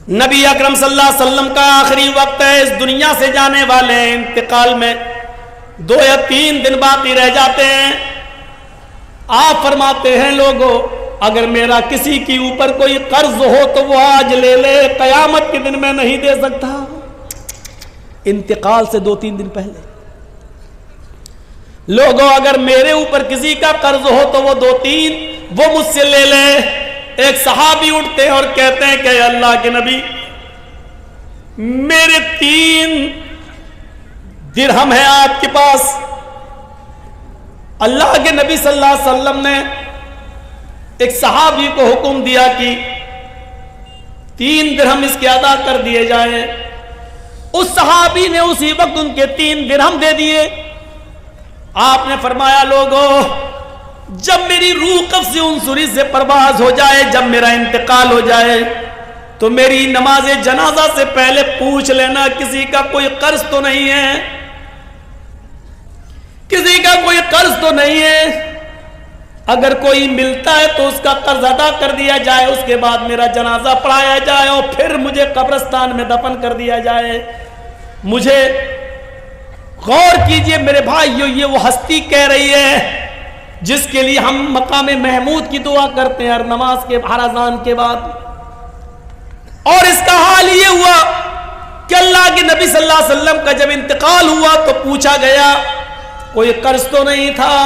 نبی اکرم صلی اللہ علیہ وسلم کا آخری وقت ہے، اس دنیا سے جانے والے ہیں، انتقال میں 2 یا 3 دن باقی رہ جاتے ہیں۔ آپ فرماتے ہیں لوگوں اگر میرا کسی کے اوپر کوئی قرض ہو تو وہ آج لے لے، قیامت کے دن میں نہیں دے سکتا۔ انتقال سے 2-3 دن پہلے لوگوں اگر میرے اوپر کسی کا قرض ہو تو وہ 2-3 وہ مجھ سے لے لے۔ ایک صحابی اٹھتے ہیں اور کہتے ہیں کہ اللہ کے نبی میرے 3 درہم ہیں آپ کے پاس۔ اللہ کے نبی صلی اللہ علیہ وسلم نے ایک صحابی کو حکم دیا کہ 3 درہم اس کے ادا کر دیے جائیں۔ اس صحابی نے اسی وقت ان کے 3 درہم دے دیے۔ آپ نے فرمایا لوگوں جب میری روح قبض عنصری سے پرواز ہو جائے، جب میرا انتقال ہو جائے تو میری نماز جنازہ سے پہلے پوچھ لینا کسی کا کوئی قرض تو نہیں ہے، کسی کا کوئی قرض تو نہیں ہے۔ اگر کوئی ملتا ہے تو اس کا قرض ادا کر دیا جائے، اس کے بعد میرا جنازہ پڑھایا جائے اور پھر مجھے قبرستان میں دفن کر دیا جائے۔ مجھے غور کیجئے میرے بھائیو، یہ وہ ہستی کہہ رہی ہے جس کے لیے ہم مقام محمود کی دعا کرتے ہیں ہر نماز کے، ہر اذان کے بعد۔ اور اس کا حال یہ ہوا کہ اللہ کے نبی صلی اللہ علیہ وسلم کا جب انتقال ہوا تو پوچھا گیا کوئی قرض تو نہیں تھا؟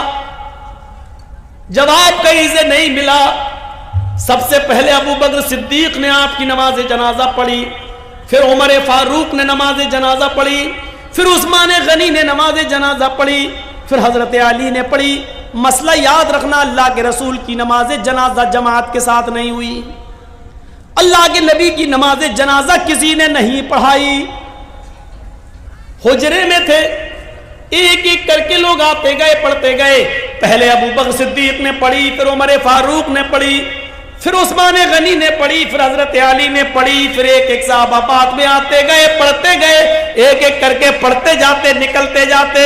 جواب کہیں سے نہیں ملا۔ سب سے پہلے ابو بکر صدیق نے آپ کی نماز جنازہ پڑھی، پھر عمر فاروق نے نماز جنازہ پڑھی، پھر عثمان غنی نے نماز جنازہ پڑھی، پھر حضرت علی نے پڑھی۔ مسئلہ یاد رکھنا اللہ کے رسول کی نماز جنازہ جماعت کے ساتھ نہیں ہوئی، اللہ کے نبی کی نماز جنازہ کسی نے نہیں پڑھائی۔ حجرے میں تھے، ایک ایک کر کے لوگ آتے گئے پڑھتے گئے۔ پہلے ابو بکر صدیق نے پڑھی، پھر عمر فاروق نے پڑھی، پھر عثمان غنی نے پڑھی، پھر حضرت علی نے پڑھی، پھر ایک ایک صحابہ بعد میں آتے گئے پڑھتے گئے، ایک ایک کر کے پڑھتے جاتے نکلتے جاتے،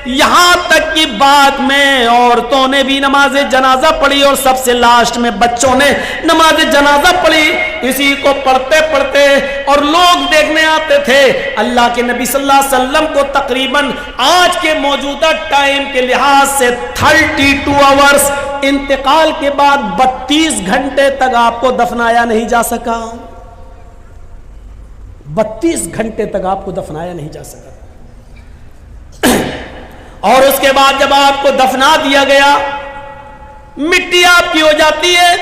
یہاں تک کہ بعد میں عورتوں نے بھی نماز جنازہ پڑھی اور سب سے لاسٹ میں بچوں نے نماز جنازہ پڑھی۔ اسی کو پڑھتے پڑھتے اور لوگ دیکھنے آتے تھے۔ اللہ کے نبی صلی اللہ علیہ وسلم کو تقریباً آج کے موجودہ ٹائم کے لحاظ سے 32 آورز انتقال کے بعد 32 گھنٹے تک آپ کو دفنایا نہیں جا سکا۔ 32 گھنٹے تک آپ کو دفنایا نہیں جا سکا۔ اور اس کے بعد جب آپ کو دفنا دیا گیا، مٹی آپ کی ہو جاتی ہے،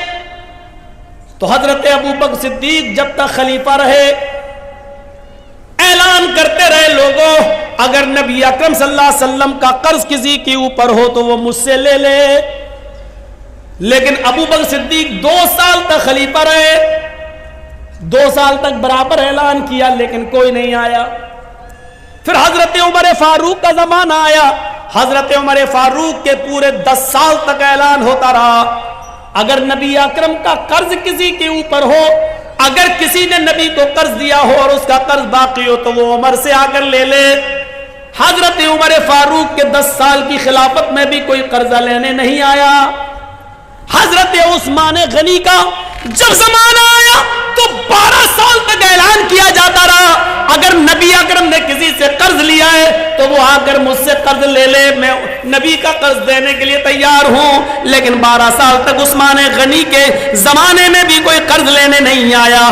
تو حضرت ابو بکر صدیق جب تک خلیفہ رہے اعلان کرتے رہے لوگوں اگر نبی اکرم صلی اللہ علیہ وسلم کا قرض کسی کے اوپر ہو تو وہ مجھ سے لے لے۔ لیکن ابو بکر صدیق 2 سال تک خلیفہ رہے، 2 سال تک برابر اعلان کیا لیکن کوئی نہیں آیا۔ پھر حضرت عمر فاروق کا زمانہ آیا، حضرت عمر فاروق کے پورے 10 سال تک اعلان ہوتا رہا اگر نبی اکرم کا قرض کسی کے اوپر ہو، اگر کسی نے نبی کو قرض دیا ہو اور اس کا قرض باقی ہو تو وہ عمر سے آ کر لے لے۔ حضرت عمر فاروق کے 10 سال کی خلافت میں بھی کوئی قرضہ لینے نہیں آیا۔ حضرت عثمان غنی کا جب زمانہ آیا تو 12 سال تک اعلان کیا جاتا رہا اگر نبی اکرم نے کسی سے قرض لیا ہے تو وہ آ کر مجھ سے قرض لے لے، میں نبی کا قرض دینے کے لیے تیار ہوں۔ لیکن 12 سال تک عثمان غنی کے زمانے میں بھی کوئی قرض لینے نہیں آیا۔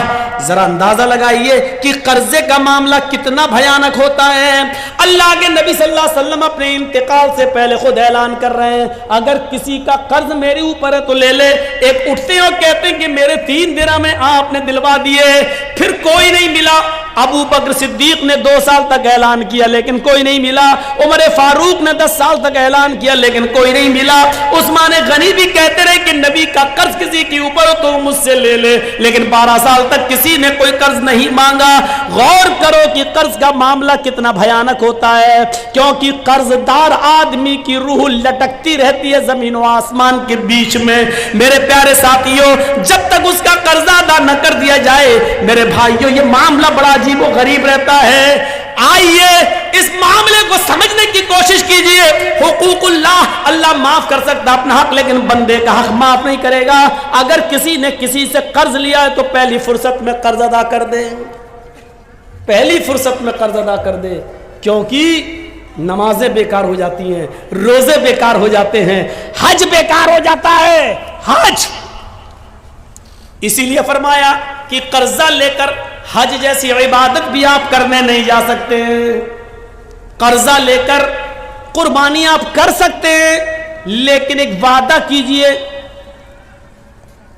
ذرا اندازہ لگائیے کہ قرضے کا معاملہ کتنا بھیانک ہوتا ہے۔ اللہ کے نبی صلی اللہ علیہ وسلم اپنے انتقال سے پہلے خود اعلان کر رہے ہیں اگر کسی کا قرض میرے اوپر ہے تو لے لے۔ ایک اٹھتے ہیں اور کہتے ہیں کہ میرے 3 درہم میں آپ نے دلوا دیے، پھر کوئی نہیں ملا۔ ابو بکر صدیق نے 2 سال تک اعلان کیا لیکن کوئی نہیں ملا۔ عمر فاروق نے 10 سال تک اعلان کیا لیکن کوئی نہیں ملا۔ عثمان غنی بھی کہتے رہے کہ نبی کا قرض کسی کے اوپر ہو تو مجھ سے لے لے، لیکن 12 سال تک کسی نے کوئی قرض نہیں مانگا۔ غور کرو کہ قرض کا معاملہ کتنا بھیانک ہوتا ہے، کیونکہ قرض دار آدمی کی روح لٹکتی رہتی ہے زمین و آسمان کے بیچ میں۔ میرے پیارے ساتھیوں، جب تک اس کا قرض ادا نہ کر دیا جائے میرے بھائیوں یہ معاملہ بڑا عجیب و غریب رہتا ہے۔ آئیے اس معاملے کو سمجھنے کی کوشش کیجئے. حقوق اللہ، اللہ معاف کر سکتا اپنا حق، لیکن بندے کا حق معاف نہیں کرے گا. اگر کسی نے کسی سے قرض لیا ہے تو پہلی فرصت میں قرض ادا کر دے، پہلی فرصت میں قرض ادا کر دے، کیونکہ نمازیں بیکار ہو جاتی ہیں، روزے بیکار ہو جاتے ہیں، حج بیکار ہو جاتا ہے. حج اسی لیے فرمایا کہ قرضہ لے کر حج جیسی عبادت بھی آپ کرنے نہیں جا سکتے ہیں. قرضہ لے کر قربانی آپ کر سکتے ہیں، لیکن ایک وعدہ کیجئے،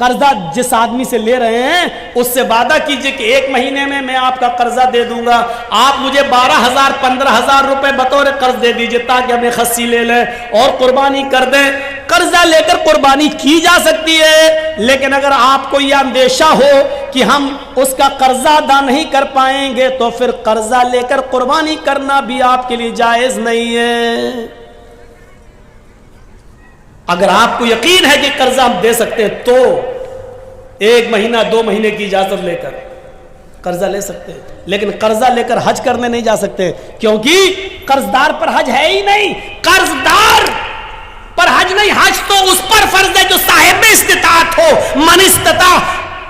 قرضہ جس آدمی سے لے رہے ہیں اس سے وعدہ کیجئے کہ 1 مہینے میں آپ کا قرضہ دے دوں گا، آپ مجھے 12,000 15,000 روپے بطور قرض دے دیجئے تاکہ ہمیں خصی لے لیں اور قربانی کر دیں. قرضہ لے کر قربانی کی جا سکتی ہے، لیکن اگر آپ کو یہ اندیشہ ہو کہ ہم اس کا قرضہ ادا نہیں کر پائیں گے تو پھر قرضہ لے کر قربانی کرنا بھی آپ کے لیے جائز نہیں ہے. اگر آپ کو یقین ہے کہ قرضہ ہم دے سکتے ہیں تو 1 مہینہ 2 مہینے کی اجازت لے کر قرضہ لے سکتے ہیں، لیکن قرضہ لے کر حج کرنے نہیں جا سکتے، کیونکہ قرضدار پر حج ہے ہی نہیں. قرضدار پر حج نہیں، حج تو اس پر فرض ہے جو صاحب استطاعت ہو. من استطاع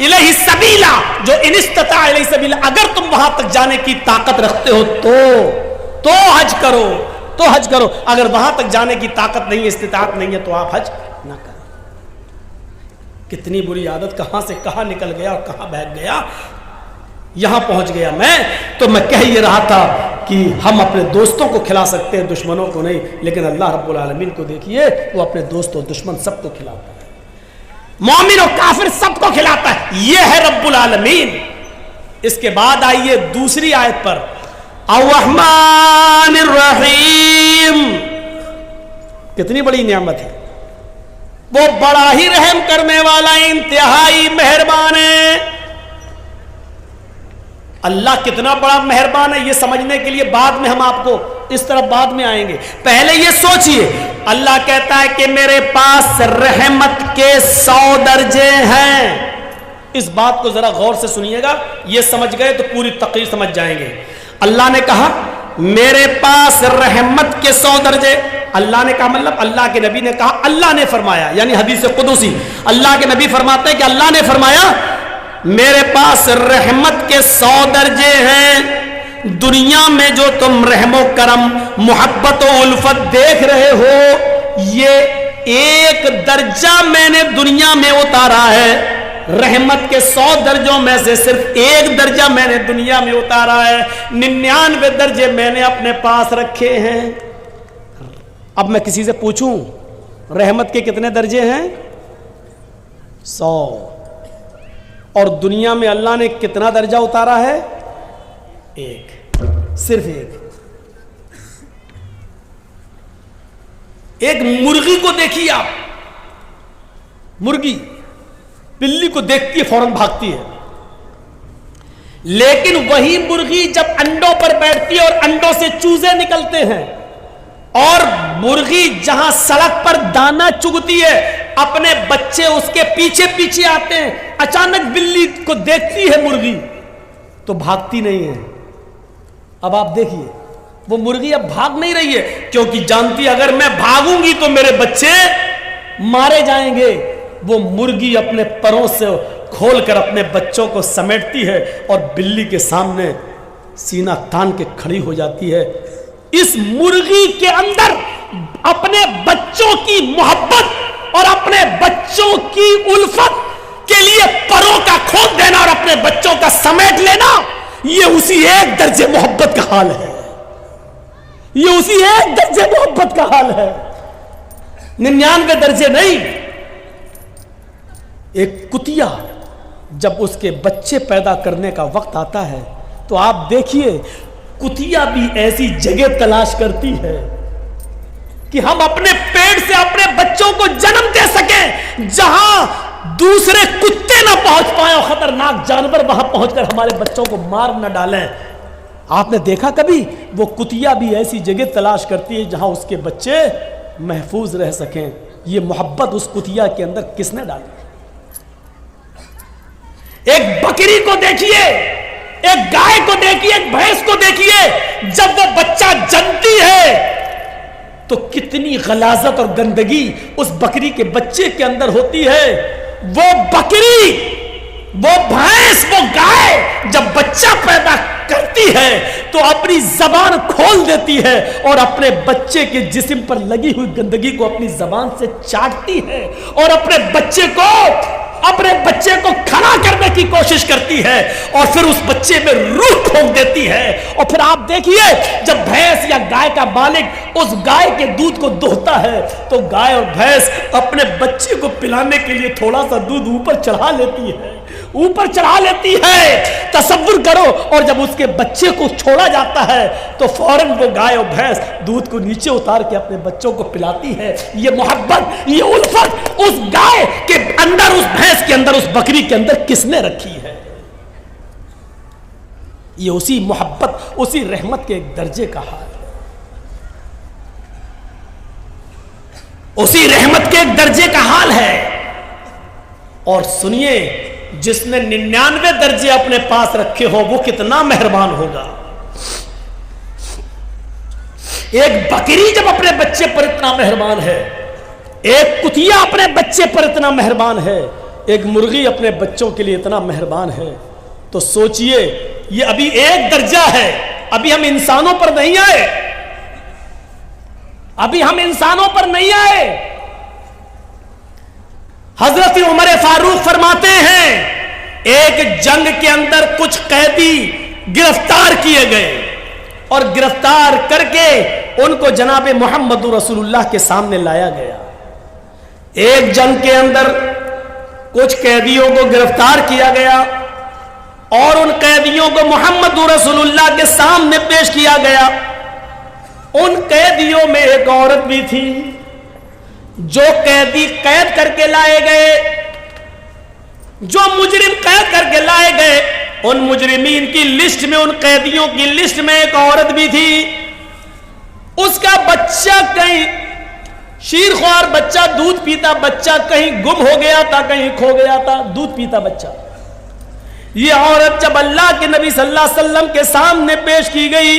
الیہ سبیلا، جو ان استطاع الیہ سبیلا، اگر تم وہاں تک جانے کی طاقت رکھتے ہو تو حج کرو، تو حج کرو. اگر وہاں تک جانے کی طاقت نہیں ہے، استطاعت نہیں ہے، تو آپ حج نہ کریں. کتنی بری عادت کہاں سے کہاں نکل گیا اور کہاں بہک گیا، یہاں پہنچ گیا. میں کہہ یہ رہا تھا کہ ہم اپنے دوستوں کو کھلا سکتے ہیں، دشمنوں کو نہیں، لیکن اللہ رب العالمین کو دیکھیے، وہ اپنے دوست و دشمن سب کو کھلاتا ہے، مومن و کافر سب کو کھلاتا ہے. یہ ہے رب العالمین. اس کے بعد آئیے دوسری آیت پر، الرحمن الرحیم. کتنی بڑی نعمت ہے، وہ بڑا ہی رحم کرنے والا، انتہائی مہربان ہے. اللہ کتنا بڑا مہربان ہے یہ سمجھنے کے لیے بعد میں ہم آپ کو اس طرف بعد میں آئیں گے. پہلے یہ سوچئے، اللہ کہتا ہے کہ میرے پاس رحمت کے 100 درجے ہیں. اس بات کو ذرا غور سے سنیے گا، یہ سمجھ گئے تو پوری تقریر سمجھ جائیں گے. اللہ نے کہا میرے پاس رحمت کے 100 درجے. اللہ نے کہا مطلب اللہ کے نبی نے کہا، اللہ نے فرمایا، یعنی حدیث قدسی. اللہ کے نبی فرماتے ہیں کہ اللہ نے فرمایا میرے پاس رحمت کے 100 درجے ہیں. دنیا میں جو تم رحم و کرم، محبت و الفت دیکھ رہے ہو، یہ ایک درجہ میں نے دنیا میں اتارا ہے. رحمت کے 100 درجوں میں سے صرف 1 درجہ میں نے دنیا میں اتارا ہے. 99 درجے میں نے اپنے پاس رکھے ہیں. اب میں کسی سے پوچھوں رحمت کے کتنے درجے ہیں؟ 100. اور دنیا میں اللہ نے کتنا درجہ اتارا ہے؟ 1. صرف 1. ایک مرغی کو دیکھیے آپ، مرغی بلی کو دیکھتی ہے فوراً بھاگتی ہے، لیکن وہی مرغی جب انڈوں پر بیٹھتی ہے اور انڈوں سے چوزے نکلتے ہیں، اور مرغی جہاں سڑک پر دانا چگتی ہے، اپنے بچے اس کے پیچھے پیچھے آتے ہیں، اچانک بلی کو دیکھتی ہے مرغی تو بھاگتی نہیں ہے. اب آپ دیکھیے وہ مرغی اب بھاگ نہیں رہی ہے، کیونکہ جانتی اگر میں بھاگوں گی تو میرے بچے مارے جائیں گے. وہ مرغی اپنے پروں سے کھول کر اپنے بچوں کو سمیٹتی ہے اور بلی کے سامنے سینہ تان کے کھڑی ہو جاتی ہے. اس مرغی کے اندر اپنے بچوں کی محبت اور اپنے بچوں کی الفت کے لیے پروں کا کھول دینا اور اپنے بچوں کا سمیٹ لینا، یہ اسی 1 درجے محبت کا حال ہے. یہ اسی 1 درجے محبت کا حال ہے، 99 درجے نہیں. ایک کتیا جب اس کے بچے پیدا کرنے کا وقت آتا ہے تو آپ دیکھیے کتیا بھی ایسی جگہ تلاش کرتی ہے کہ ہم اپنے پیٹ سے اپنے بچوں کو جنم دے سکیں جہاں دوسرے کتے نہ پہنچ پائیں اور خطرناک جانور وہاں پہنچ کر ہمارے بچوں کو مار نہ ڈالیں. آپ نے دیکھا کبھی؟ وہ کتیا بھی ایسی جگہ تلاش کرتی ہے جہاں اس کے بچے محفوظ رہ سکیں. یہ محبت اس کتیا کے اندر کس نے ڈالی؟ ایک بکری کو دیکھیے، ایک گائے کو دیکھیے، ایک بھینس کو دیکھیے، جب وہ بچہ جنتی ہے تو کتنی غلاظت اور گندگی اس بکری کے بچے کے اندر ہوتی ہے۔ وہ بکری، وہ بھینس، وہ گائے جب بچہ پیدا کرتی ہے تو اپنی زبان کھول دیتی ہے اور اپنے بچے کے جسم پر لگی ہوئی گندگی کو اپنی زبان سے چاٹتی ہے اور اپنے بچے کو کھڑا کرنے کی کوشش کرتی ہے اور پھر اس بچے میں روح پھونک دیتی ہے۔ اور پھر آپ دیکھیے جب بھینس یا گائے کا بالغ اس گائے کے دودھ کو دوہتا ہے تو گائے اور بھینس اپنے بچے کو پلانے کے لیے تھوڑا سا دودھ اوپر چڑھا لیتی ہے، تصور کرو۔ اور جب اس کے بچے کو چھوڑا جاتا ہے تو فوراً وہ گائے اور بھینس دودھ کو نیچے اتار کے اپنے بچوں کو پلاتی ہے۔ یہ محبت، یہ الفت اس گائے کے اندر، اس بھینس کے اندر، اس بکری کے اندر کس نے رکھی ہے؟ یہ اسی محبت، اسی رحمت کے ایک درجے کا حال ہے، اسی رحمت کے ایک درجے کا حال ہے۔ اور سنیے، جس نے 99 درجے اپنے پاس رکھے ہو وہ کتنا مہربان ہوگا۔ ایک بکری جب اپنے بچے پر اتنا مہربان ہے، ایک کتیا اپنے بچے پر اتنا مہربان ہے، ایک مرغی اپنے بچوں کے لیے اتنا مہربان ہے، تو سوچئے یہ ابھی ایک درجہ ہے، ابھی ہم انسانوں پر نہیں آئے، ابھی ہم انسانوں پر نہیں آئے۔ حضرت عمر فاروق فرماتے ہیں ایک جنگ کے اندر کچھ قیدی گرفتار کیے گئے اور گرفتار کر کے ان کو جناب محمد رسول اللہ کے سامنے لایا گیا۔ ایک جنگ کے اندر کچھ قیدیوں کو گرفتار کیا گیا اور ان قیدیوں کو محمد رسول اللہ کے سامنے پیش کیا گیا۔ ان قیدیوں میں ایک عورت بھی تھی۔ جو قیدی قید کر کے لائے گئے، جو مجرم قید کر کے لائے گئے، ان مجرمین کی لسٹ میں، ان قیدیوں کی لسٹ میں ایک عورت بھی تھی۔ اس کا بچہ کہیں، شیرخوار بچہ، دودھ پیتا بچہ کہیں گم ہو گیا تھا، کہیں کھو گیا تھا، دودھ پیتا بچہ۔ یہ عورت جب اللہ کے نبی صلی اللہ علیہ وسلم کے سامنے پیش کی گئی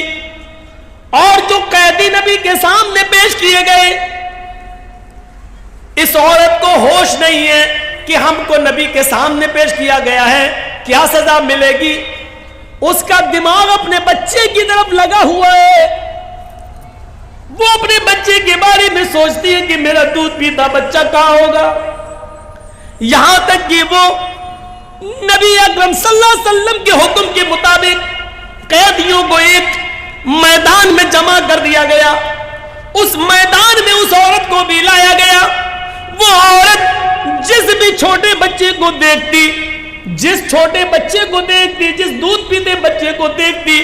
اور جو قیدی نبی کے سامنے پیش کیے گئے، اس عورت کو ہوش نہیں ہے کہ ہم کو نبی کے سامنے پیش کیا گیا ہے، کیا سزا ملے گی۔ اس کا دماغ اپنے بچے کی طرف لگا ہوا ہے، وہ اپنے بچے کے بارے میں سوچتی ہے کہ میرا دودھ پیتا بچہ کہاں ہوگا۔ یہاں تک کہ وہ نبی اکرم صلی اللہ علیہ وسلم کے حکم کے مطابق قیدیوں کو ایک میدان میں جمع کر دیا گیا، اس میدان میں اس عورت کو بھی لایا گیا۔ وہ عورت جس بھی چھوٹے بچے کو دیکھتی، جس چھوٹے بچے کو دیکھتی، جس دودھ پیتے بچے کو دیکھتی،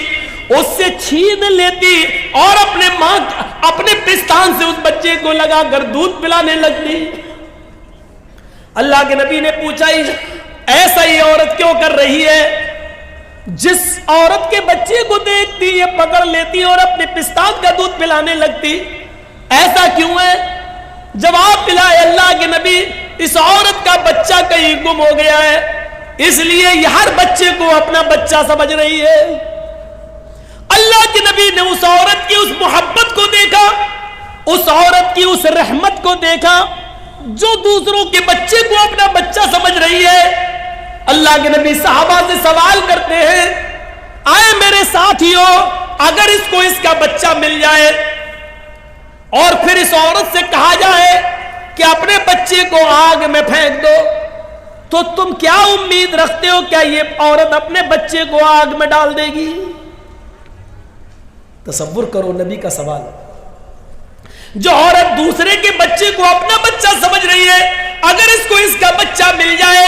اس سے چھین لیتی اور اپنے پستان سے اس بچے کو لگا کر دودھ پلانے لگتی۔ اللہ کے نبی نے پوچھا ایسا یہ عورت کیوں کر رہی ہے؟ جس عورت کے بچے کو دیکھتی یہ پکڑ لیتی اور اپنے پستان کا دودھ پلانے لگتی، ایسا کیوں ہے؟ جواب پلائے اللہ کے نبی، اس عورت کا بچہ کہیں گم ہو گیا ہے، اس لیے یہ ہر بچے کو اپنا بچہ سمجھ رہی ہے۔ اللہ کے نبی نے اس عورت کی اس محبت کو دیکھا، اس عورت کی اس رحمت کو دیکھا جو دوسروں کے بچے کو اپنا بچہ سمجھ رہی ہے۔ اللہ کے نبی صحابہ سے سوال کرتے ہیں، آئے میرے ساتھیوں، اگر اس کو اس کا بچہ مل جائے اور پھر اس عورت سے کہا جائے کہ اپنے بچے کو آگ میں پھینک دو، تو تم کیا امید رکھتے ہو؟ کیا یہ عورت اپنے بچے کو آگ میں ڈال دے گی؟ تصور کرو نبی کا سوال۔ جو عورت دوسرے کے بچے کو اپنا بچہ سمجھ رہی ہے، اگر اس کو اس کا بچہ مل جائے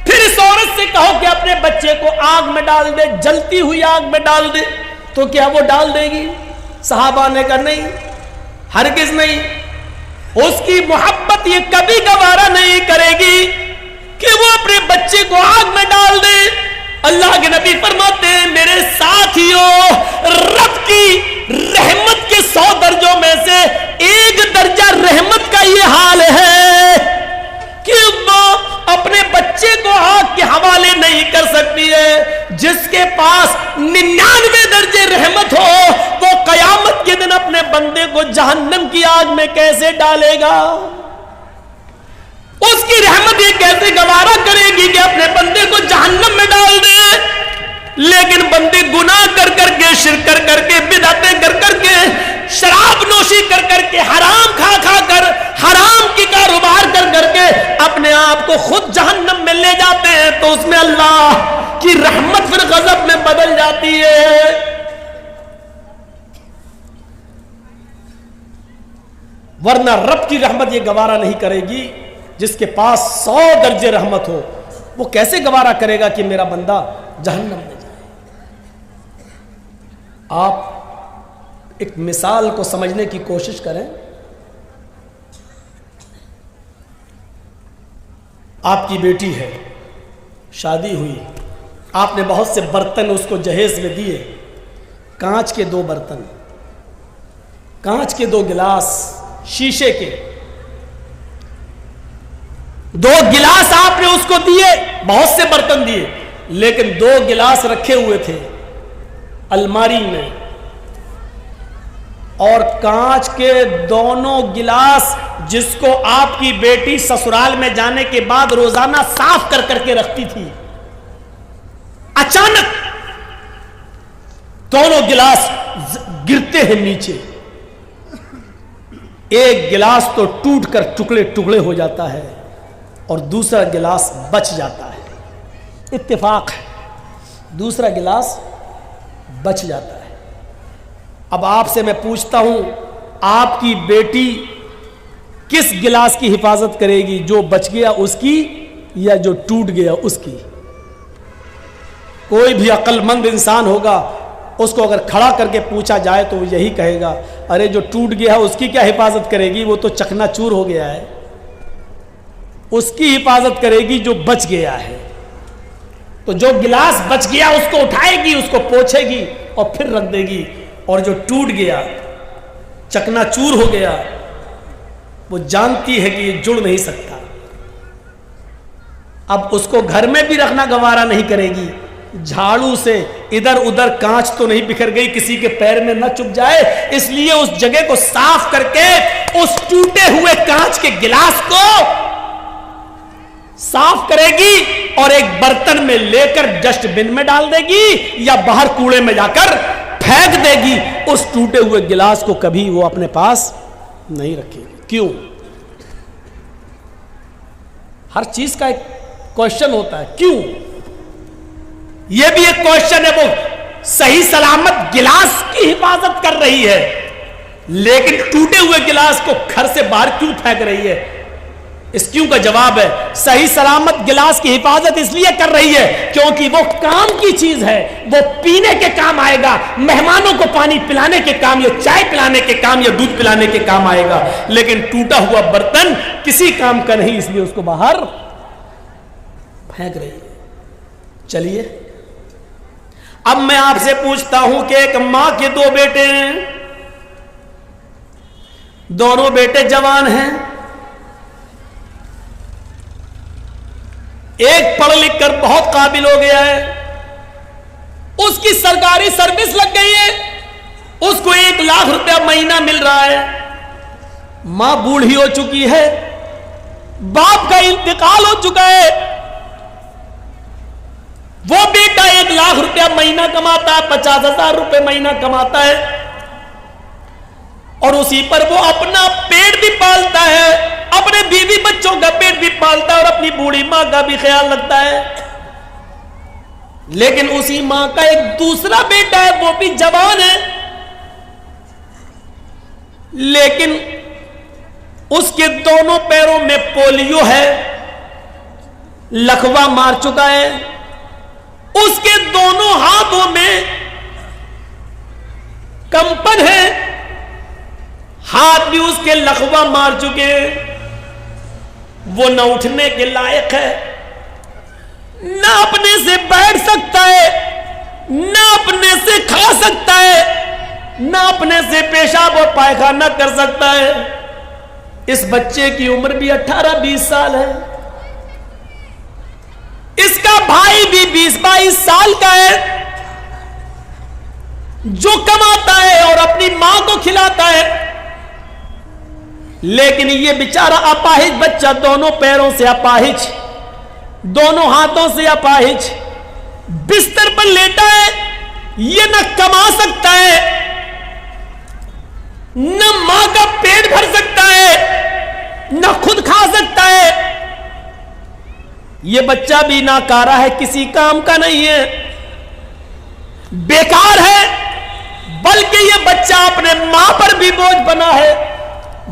پھر اس عورت سے کہو کہ اپنے بچے کو آگ میں ڈال دے، جلتی ہوئی آگ میں ڈال دے، تو کیا وہ ڈال دے گی؟ صحابہ نے کہا نہیں، ہرگز نہیں۔ اس کی محبت یہ کبھی گوارا نہیں کرے گی کہ وہ اپنے بچے کو آگ میں ڈال دے۔ اللہ کے نبی فرماتے ہیں میرے ساتھیوں، رب کی رحمت کے 100 درجوں میں سے ایک درجہ رحمت کا یہ حال ہے کہ وہ اپنے بچے کو آگ کے حوالے نہیں کر سکتی ہے، جس کے پاس 99 درجے رحمت ہو وہ قیامت کے دن اپنے بندے کو جہنم کی آگ میں کیسے ڈالے گا؟ اس کی رحمت یہ کیسے گوارا کرے گی کہ اپنے بندے کو جہنم میں ڈال دے؟ لیکن بندے گناہ کر کر کے، شرک کر کر کے، بدعتیں کر کر کے، شراب نوشی کر کر کے، حرام کھا کھا کر، حرام کی کاروبار کر کر کے اپنے آپ کو خود جہنم میں لے جاتے ہیں، تو اس میں اللہ کی رحمت پھر غضب میں بدل جاتی ہے۔ ورنہ رب کی رحمت یہ گوارا نہیں کرے گی۔ جس کے پاس 100 درجے رحمت ہو وہ کیسے گوارا کرے گا کہ میرا بندہ جہنم میں جائے؟ آپ ایک مثال کو سمجھنے کی کوشش کریں۔ آپ کی بیٹی ہے، شادی ہوئی، آپ نے بہت سے برتن اس کو جہیز میں دیے، کانچ کے 2 برتن، کانچ کے 2 گلاس، شیشے کے 2 گلاس آپ نے اس کو دیے، بہت سے برتن دیے، لیکن 2 گلاس رکھے ہوئے تھے الماری میں، اور کانچ کے دونوں گلاس جس کو آپ کی بیٹی سسرال میں جانے کے بعد روزانہ صاف کر کر کے رکھتی تھی، اچانک دونوں گلاس گرتے ہیں نیچے، ایک گلاس تو ٹوٹ کر ٹکڑے ٹکڑے ہو جاتا ہے اور دوسرا گلاس بچ جاتا ہے، اتفاق ہے، دوسرا گلاس بچ جاتا ہے۔ اب آپ سے میں پوچھتا ہوں، آپ کی بیٹی کس گلاس کی حفاظت کرے گی، جو بچ گیا اس کی یا جو ٹوٹ گیا اس کی؟ کوئی بھی عقل مند انسان ہوگا، اس کو اگر کھڑا کر کے پوچھا جائے تو وہ یہی کہے گا، ارے جو ٹوٹ گیا ہے اس کی کیا حفاظت کرے گی، وہ تو چکنا چور ہو گیا ہے، اس کی حفاظت کرے گی جو بچ گیا ہے۔ تو جو گلاس بچ گیا اس کو اٹھائے گی، اس کو پوچھے گی اور پھر رکھ دے گی، اور جو ٹوٹ گیا، چکنا چور ہو گیا، وہ جانتی ہے کہ یہ جڑ نہیں سکتا، اب اس کو گھر میں بھی رکھنا گوارا نہیں کرے گی، جھاڑو سے ادھر ادھر کانچ تو نہیں بکھر گئی کسی کے پیر میں نہ چپ جائے، اس لیے اس جگہ کو صاف کر کے اس ٹوٹے ہوئے کانچ کے گلاس کو صاف کرے گی اور ایک برتن میں لے کر ڈسٹ بن میں ڈال دے گی یا باہر کوڑے میں جا کر پھینک دے گی، اس ٹوٹے ہوئے گلاس کو کبھی وہ اپنے پاس نہیں رکھے گی۔ کیوں؟ ہر چیز کا ایک کوشچن ہوتا ہے، کیوں؟ یہ بھی ایک کوشچن ہے، وہ صحیح سلامت گلاس کی حفاظت کر رہی ہے لیکن ٹوٹے ہوئے گلاس کو گھر سے باہر کیوں پھینک رہی ہے؟ اس کیوں کا جواب ہے، صحیح سلامت گلاس کی حفاظت اس لیے کر رہی ہے کیونکہ وہ کام کی چیز ہے، وہ پینے کے کام آئے گا، مہمانوں کو پانی پلانے کے کام یا چائے پلانے کے کام یا دودھ پلانے کے کام آئے گا، لیکن ٹوٹا ہوا برتن کسی کام کا نہیں، اس لیے اس کو باہر پھینک رہی ہے۔ چلیے اب میں آپ سے پوچھتا ہوں کہ ایک ماں کے 2 بیٹے ہیں، دونوں بیٹے جوان ہیں، ایک پڑھ لکھ کر بہت قابل ہو گیا ہے، اس کی سرکاری سروس لگ گئی ہے، اس کو 1 لاکھ روپیہ مہینہ مل رہا ہے، ماں بوڑھی ہو چکی ہے، باپ کا انتقال ہو چکا ہے، وہ بیٹا 1 لاکھ روپیہ مہینہ کماتا ہے، 50,000 روپے مہینہ کماتا ہے، اور اسی پر وہ اپنا پیٹ بھی پالتا ہے، اپنے بیوی بچوں کا پیٹ بھی پالتا ہے اور اپنی بوڑھی ماں کا بھی خیال رکھتا ہے۔ لیکن اسی ماں کا ایک دوسرا بیٹا ہے، وہ بھی جوان ہے، لیکن اس کے دونوں پیروں میں پولیو ہے، لکوا مار چکا ہے، اس کے دونوں ہاتھوں میں کمپن ہے، ہاتھ بھی اس کے لکوا مار چکے ہیں، وہ نہ اٹھنے کے لائق ہے، نہ اپنے سے بیٹھ سکتا ہے، نہ اپنے سے کھا سکتا ہے، نہ اپنے سے پیشاب اور پائخانہ کر سکتا ہے۔ اس بچے کی عمر بھی 18-20 سال ہے، اس کا بھائی بھی 20-22 22 سال کا ہے جو کماتا ہے اور اپنی ماں کو کھلاتا ہے، لیکن یہ بیچارہ اپاہج بچہ، دونوں پیروں سے اپاہج، دونوں ہاتھوں سے اپاہج، بستر پر لیٹا ہے، یہ نہ کما سکتا ہے، نہ ماں کا پیٹ بھر سکتا ہے، نہ خود کھا سکتا ہے۔ یہ بچہ بھی ناکارہ ہے، کسی کام کا نہیں ہے، بیکار ہے، بلکہ یہ بچہ اپنے ماں پر بھی بوجھ بنا ہے،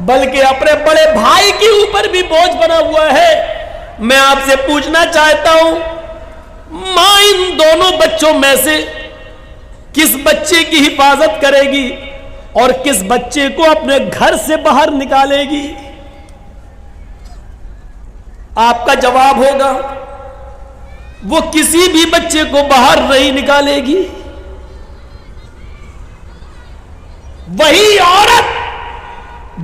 بلکہ اپنے بڑے بھائی کے اوپر بھی بوجھ بنا ہوا ہے۔ میں آپ سے پوچھنا چاہتا ہوں، ماں ان دونوں بچوں میں سے کس بچے کی حفاظت کرے گی اور کس بچے کو اپنے گھر سے باہر نکالے گی؟ آپ کا جواب ہوگا وہ کسی بھی بچے کو باہر نہیں نکالے گی۔ وہی عورت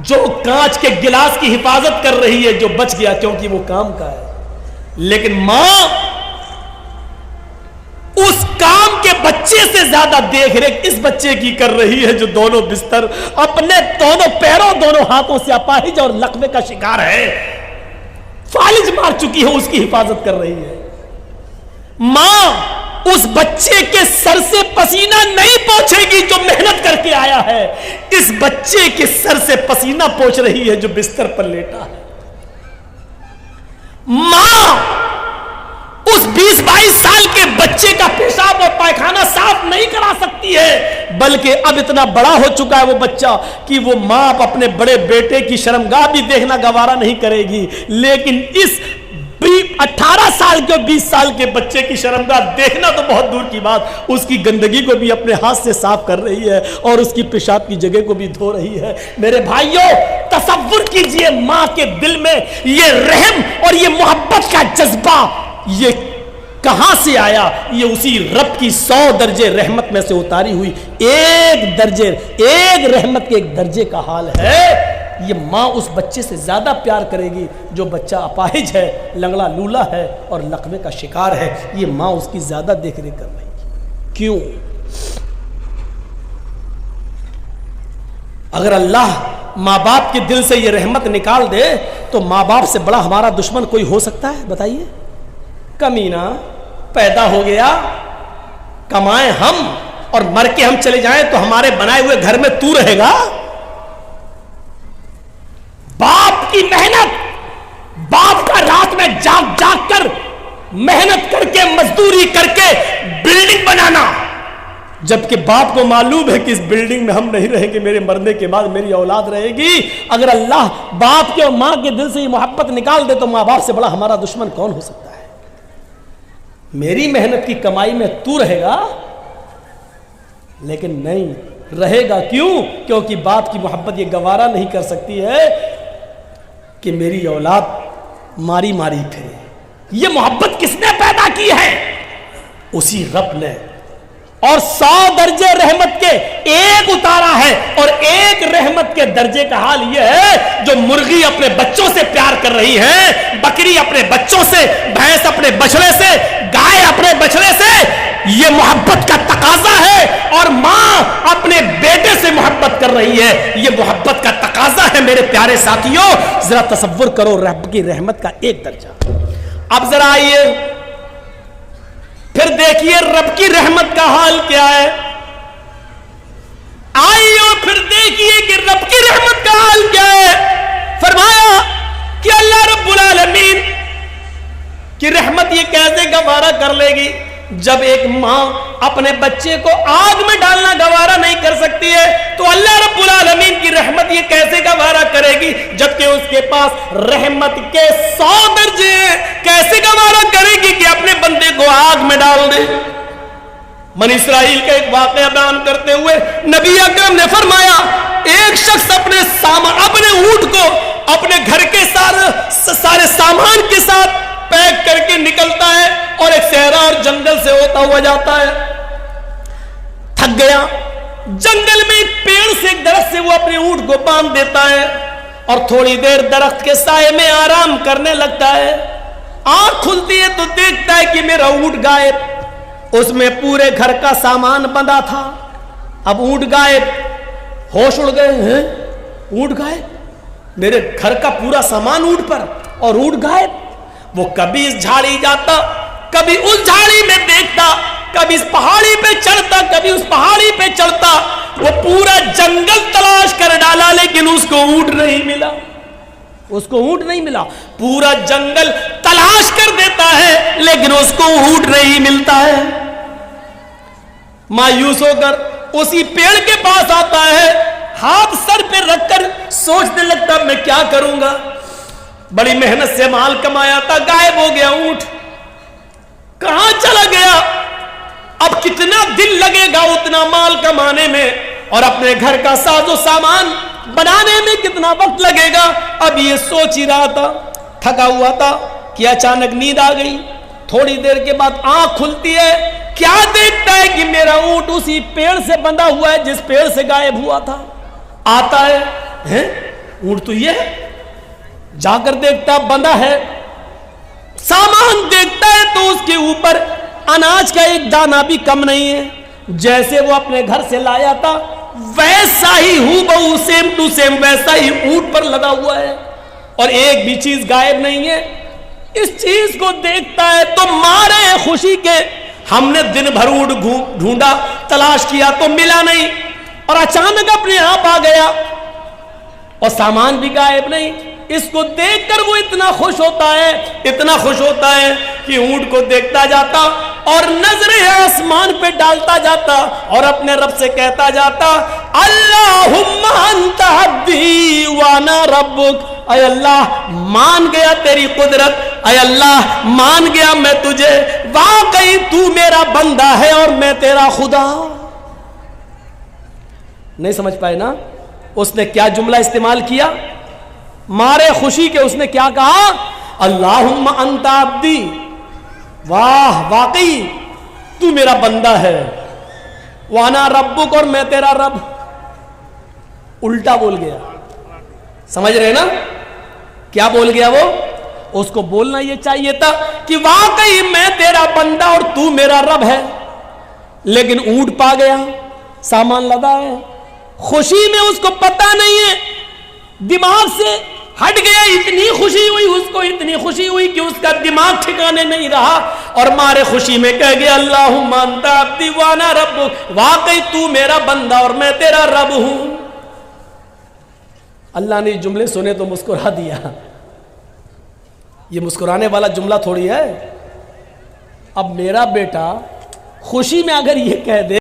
جو کانچ کے گلاس کی حفاظت کر رہی ہے جو بچ گیا کیونکہ وہ کام کا ہے، لیکن ماں اس کام کے بچے سے زیادہ دیکھ ریکھ اس بچے کی کر رہی ہے جو دونوں بستر، اپنے دونوں پیروں دونوں ہاتھوں سے اپاہج اور لقوے کا شکار ہے، فالج مار چکی ہے، اس کی حفاظت کر رہی ہے۔ ماں اس بچے کے سر سے پسینہ نہیں پوچھے گی جو محنت کر کے آیا ہے، اس بچے کے سر سے پسینہ پوچھ رہی ہے جو بستر پر لیٹا ہے۔ ماں اس 20-22 سال کے بچے کا پیشاب اور پائخانہ صاف نہیں کرا سکتی ہے، بلکہ اب اتنا بڑا ہو چکا ہے وہ بچہ کہ وہ ماں اپنے بڑے بیٹے کی شرمگاہ بھی دیکھنا گوارا نہیں کرے گی، لیکن اس 18 سال کے 20 سال کے بچے کی شرمگاہ دیکھنا تو بہت دور کی بات، اس کی گندگی کو بھی اپنے ہاتھ سے صاف کر رہی ہے اور اس کی پیشاب کی جگہ کو بھی دھو رہی ہے۔ میرے بھائیوں، تصور کیجئے ماں کے دل میں یہ رحم اور یہ محبت کا جذبہ یہ کہاں سے آیا؟ یہ اسی رب کی 100 درجے رحمت میں سے اتاری ہوئی ایک رحمت کے ایک درجے کا حال ہے۔ یہ ماں اس بچے سے زیادہ پیار کرے گی جو بچہ اپاہج ہے، لنگڑا لولا ہے اور لقوے کا شکار ہے، یہ ماں اس کی زیادہ دیکھ ریکھ کر رہی ہے۔ کیوں؟ اگر اللہ ماں باپ کے دل سے یہ رحمت نکال دے تو ماں باپ سے بڑا ہمارا دشمن کوئی ہو سکتا ہے؟ بتائیے۔ کمینہ پیدا ہو گیا، کمائیں ہم اور مر کے ہم چلے جائیں تو ہمارے بنائے ہوئے گھر میں تو رہے گا؟ باپ کی محنت، باپ کا رات میں جاگ جاگ کر محنت کر کے مزدوری کر کے بلڈنگ بنانا، جبکہ باپ کو معلوم ہے کہ اس بلڈنگ میں ہم نہیں رہیں گے، میرے مرنے کے بعد میری اولاد رہے گی۔ اگر اللہ باپ کے اور ماں کے دل سے یہ محبت نکال دے تو ماں باپ سے بڑا ہمارا دشمن کون ہو سکتا ہے؟ میری محنت کی کمائی میں تو رہے گا، لیکن نہیں رہے گا۔ کیوں؟ کیونکہ باپ کی محبت یہ گوارا نہیں کر سکتی ہے کہ میری اولاد ماری ماری پھرے۔ یہ محبت کس نے پیدا کی ہے؟ اسی رب نے، اور 100 درجے رحمت کے ایک اتارا ہے، اور ایک رحمت کے درجے کا حال یہ ہے جو مرغی اپنے بچوں سے پیار کر رہی ہے، بکری اپنے بچوں سے، بھینس اپنے بچڑے سے، گائے اپنے بچڑے سے، یہ محبت کا تقاضا ہے، اور ماں اپنے بیٹے سے محبت کر رہی ہے، یہ محبت کا تقاضا ہے۔ میرے پیارے ساتھیوں، ذرا تصور کرو رب کی رحمت کا ایک درجہ۔ اب ذرا آئیے پھر دیکھیے رب کی رحمت کا حال کیا ہے۔ آئیے اور پھر دیکھیے کہ رب کی رحمت کا حال کیا ہے۔ فرمایا کہ اللہ رب العالمین کی رحمت یہ کیسے گوارا کر لے گی؟ جب ایک ماں اپنے بچے کو آگ میں ڈالنا گوارا نہیں کر سکتی ہے تو اللہ رب العالمین کی رحمت یہ کیسے گوارا کرے گی؟ جبکہ اس کے پاس رحمت کے 100 درجے ہیں، کیسے گوارا کرے گی کہ اپنے بندے کو آگ میں ڈال دے؟ بنی اسرائیل کا ایک واقعہ بیان کرتے ہوئے نبی اکرم نے فرمایا، ایک شخص اپنے اونٹ کو اپنے گھر کے سارے سامان کے ساتھ پیک کر کے نکلتا ہے اور ایک صحرا اور جنگل سے ہوتا ہوا جاتا ہے۔ تھک گیا، جنگل میں ایک پیڑ سے ایک درخت سے وہ اپنے اونٹ کو باندھ دیتا ہے اور تھوڑی دیر درخت کے سائے میں آرام کرنے لگتا ہے۔ آنکھ کھلتی ہے تو دیکھتا ہے کہ میرا اونٹ غائب، اس میں پورے گھر کا سامان بندھا تھا. اب اونٹ غائب, ہوش اڑ گئے ہیں, اونٹ غائب, میرے گھر کا پورا سامان اونٹ پر اور اونٹ غائب. وہ کبھی اس جھاڑی جاتا, کبھی اس جھاڑی میں دیکھتا, کبھی اس پہاڑی پہ چڑھتا, کبھی اس پہاڑی پہ چڑھتا. وہ پورا جنگل تلاش کر ڈالا لیکن اس کو اونٹ نہیں ملا, اس کو اونٹ نہیں ملا. پورا جنگل تلاش کر دیتا ہے لیکن اس کو اونٹ نہیں ملتا ہے. مایوس ہو کر اسی پیڑ کے پاس آتا ہے, ہاتھ سر پہ رکھ کر سوچنے لگتا میں کیا کروں گا. بڑی محنت سے مال کمایا تھا, غائب ہو گیا اونٹ, کہاں چلا گیا. اب کتنا دن لگے گا اتنا مال کمانے میں, اور اپنے گھر کا ساز و سامان بنانے میں کتنا وقت لگے گا. اب یہ سوچ ہی رہا تھا, تھکا ہوا تھا کہ اچانک نیند آ گئی. تھوڑی دیر کے بعد آنکھ کھلتی ہے, کیا دیکھتا ہے کہ میرا اونٹ اسی پیڑ سے بندھا ہوا ہے جس پیڑ سے غائب ہوا تھا. آتا ہے, اونٹ تو یہ ہے. جا کر دیکھتا بندھا ہے, سامان دیکھتا ہے تو اس کے اوپر اناج کا ایک دانہ بھی کم نہیں ہے. جیسے وہ اپنے گھر سے لایا تھا ویسا ہی ہو بہو, سیم ٹو سیم ویسا ہی اونٹ پر لگا ہوا ہے, اور ایک بھی چیز غائب نہیں ہے. اس چیز کو دیکھتا ہے تو مارے خوشی کے, ہم نے دن بھر اونٹ ڈھونڈا, تلاش کیا تو ملا نہیں, اور اچانک اپنے آپ آ گیا اور سامان بھی غائب نہیں. اس کو دیکھ کر وہ اتنا خوش ہوتا ہے, اتنا خوش ہوتا ہے کہ اونٹ کو دیکھتا جاتا اور نظریں آسمان پہ ڈالتا جاتا اور اپنے رب سے کہتا جاتا اللہم انت عبدی وانا ربک. اے اللہ مان گیا تیری قدرت, اے اللہ مان گیا میں تجھے, واقعی تو میرا بندہ ہے اور میں تیرا خدا. نہیں سمجھ پائے نا اس نے کیا جملہ استعمال کیا. مارے خوشی کے اس نے کیا کہا, اللہم انت عبدی, واہ واقعی تو میرا بندہ ہے, وانا ربک اور میں تیرا رب. الٹا بول گیا, سمجھ رہے نا کیا بول گیا وہ. اس کو بولنا یہ چاہیے تھا کہ واقعی میں تیرا بندہ اور تو میرا رب ہے, لیکن اونٹ پا گیا, سامان لدا ہے. خوشی میں اس کو پتا نہیں ہے, دماغ سے ہٹ گیا. اتنی خوشی ہوئی اس کو, اتنی خوشی ہوئی کہ اس کا دماغ ٹھکانے نہیں رہا, اور مارے خوشی میں کہہ گیا اللہم انت عبدی وانا ربک, واقعی تو میرا بندہ اور میں تیرا رب ہوں. اللہ نے جملے سنے تو مسکرا دیا. یہ مسکرانے والا جملہ تھوڑی ہے. اب میرا بیٹا خوشی میں اگر یہ کہہ دے